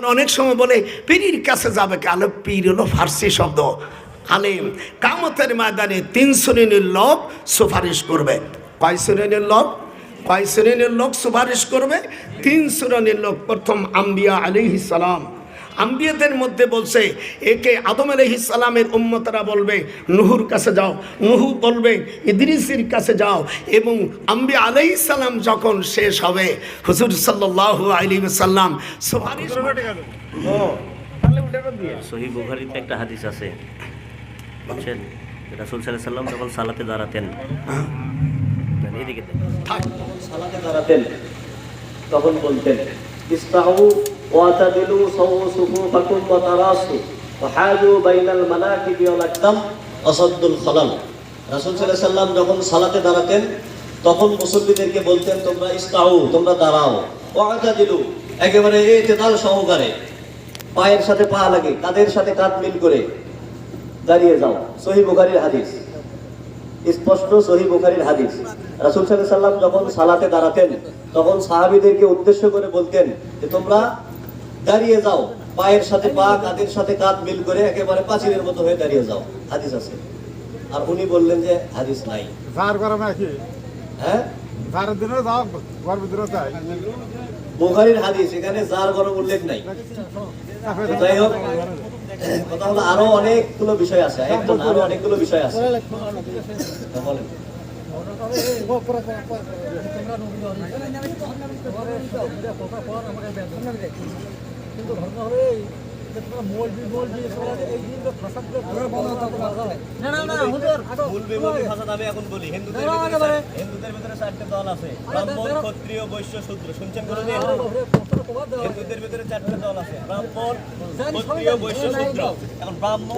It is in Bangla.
অনেক সময় বলে পীরের কাছে যাবে কেন? পীর হলো ফার্সি শব্দ। আলেম কিয়ামতের ময়দানে 3 শ্রেণীর লোক সুপারিশ করবে। কয় শ্রেণীর লোক? কয় শ্রেণীর লোক সুপারিশ করবে? 3 শ্রেণীর লোক। প্রথম আম্বিয়া আলাইহিস সালাম। আম্বিয়াদের মধ্যে বলছে একে আদম আলাইহিস সালামের উম্মতরা বলবে নূহুর কাছে যাও, নূহ বলবে ইদ্রিসের কাছে যাও, এবং আম্বিয়া আলাইহিস সালাম যখন শেষ হবে হুজুর সাল্লাল্লাহু আলাইহি ওয়াসাল্লাম সুপারিশ সহিহ বুখারীতে একটা হাদিস আছে, বুঝছেন? রাসূল সাল্লাল্লাহু আলাইহি সাল্লাম যখন সালাতে দাঁড়াতেন, এদিকে সালাতে দাঁড়াতেন তখন বলতেন ইসতাউ ওয়াতাদিলু সুফুফাকুম ওয়া তারাসু ওয়া হাজু বাইনাল মানাকিবি ওয়াল আকদাম আসাদুল খালাল। রাসূল সাল্লাল্লাহু আলাইহি সাল্লাম যখন সালাতে দাঁড়াতেন তখন মুসল্লিদেরকে বলতেন তোমরা ইসতাউ, তোমরা দাঁড়াও, ওয়াতাদিলু, একেবারে ইতিদাল সহকারে, পায়ের সাথে পা লাগে, কাঁধের সাথে কাঁধ মিল করে দাঁড়িয়ে যাও। সহিহ বুখারীর হাদিস, স্পষ্ট সহিহ বুখারীর হাদিস। রাসূল সাল্লাল্লাহু আলাইহি সাল্লাম যখন সালাতে দাঁড়াতেন তখন সাহাবীদেরকে উদ্দেশ্য করে বলতেন যে তোমরা দাঁড়িয়ে যাও, পায়ের সাথে পা, কাঁধের সাথে কাঁধ মিল করে একেবারে পাঁচিলের মতো হয়ে দাঁড়িয়ে যাও। হাদিস আছে। আর উনি বললেন যে হাদিস নাই। জার গরম নাকি? হ্যাঁ, জার দিনে যাও, গরম দিনে যাই। বুখারীর হাদিস, এখানে জার গরম উল্লেখ নাই। যাই হোক, কথা হলো আরো অনেকগুলো বিষয় আছে, একদম আরো অনেকগুলো বিষয় আছে। বলেন। আমি এখন বলি, হিন্দুদের ভিতরে 4টে দল আছে, ব্রাহ্মণ, ক্ষত্রিয়, বৈশ্য, শূদ্র। শুনছেন কোনোদিন? হিন্দুদের ভিতরে 4টে দল আছে, ব্রাহ্মণ, ক্ষত্রিয়, বৈশ্য, শূদ্র। এখন ব্রাহ্মণ